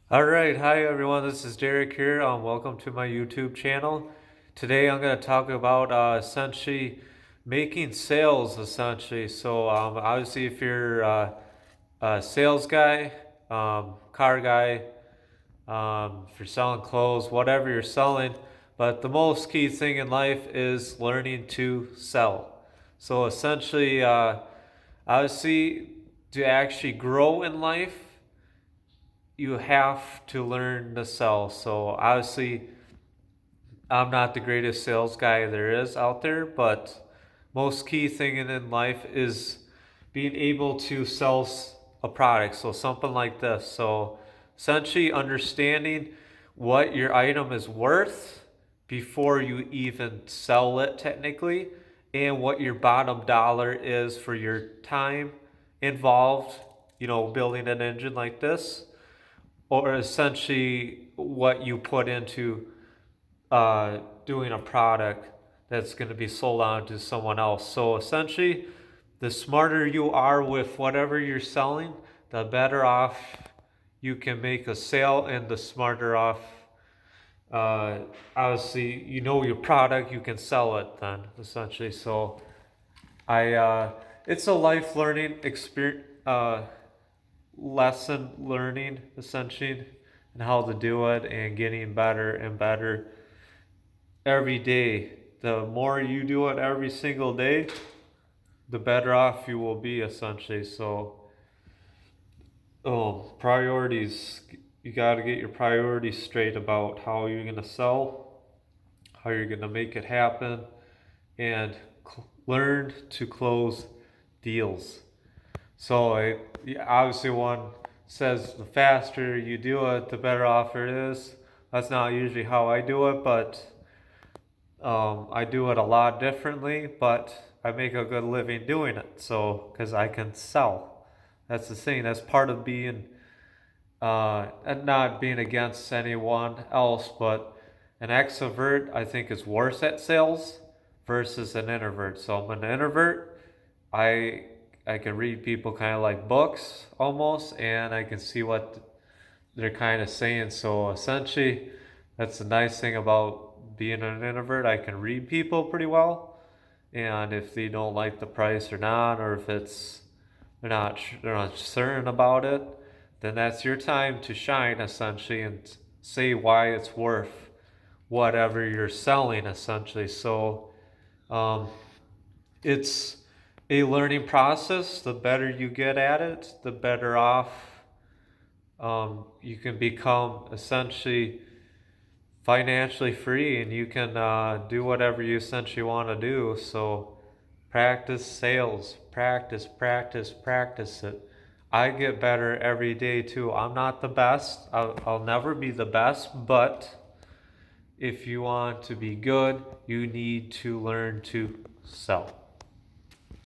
All right, hi everyone. This is Derek here. Welcome to my YouTube channel. Today I'm going to talk about essentially making sales. Essentially, so obviously, if you're a sales guy, car guy, if you're selling clothes, whatever you're selling, but the most key thing in life is learning to sell. So essentially, obviously, to actually grow in life you have to learn to sell. So obviously, I'm not the greatest sales guy there is out there, but most key thing in life is being able to sell a product. So something like this. So essentially, understanding what your item is worth before you even sell it technically, and what your bottom dollar is for your time involved, building an engine like this, or essentially what you put into doing a product that's going to be sold on to someone else. So essentially, the smarter you are with whatever you're selling, the better off you can make a sale, and the smarter off. Uh, Obviously, you know your product, you can sell it then essentially. So it's a life learning experience. Lesson learning essentially and how to do it and getting better and better every day. The more you do it every single day, the better off you will be essentially. So, priorities. You got to get your priorities straight about how you're going to sell, how you're going to make it happen, and learn to close deals. So obviously one says the faster you do it, the better off it is. That's not usually how I do it, but I do it a lot differently. But I make a good living doing it. So because I can sell, that's the thing. That's part of being and not being against anyone else, but an extrovert I think is worse at sales versus an introvert. So I'm an introvert. I I can read people kind of like books almost, and I can see what they're kind of saying. So essentially, that's the nice thing about being an introvert. I can read people pretty well, and if they don't like the price or not, or if they're not certain about it, then that's your time to shine essentially and say why it's worth whatever you're selling essentially. So um, it's a learning process. The better you get at it, the better off you can become essentially financially free, and you can do whatever you essentially want to do. So practice sales, practice it. I get better every day too. I'm not the best. I'll never be the best, but if you want to be good, you need to learn to sell.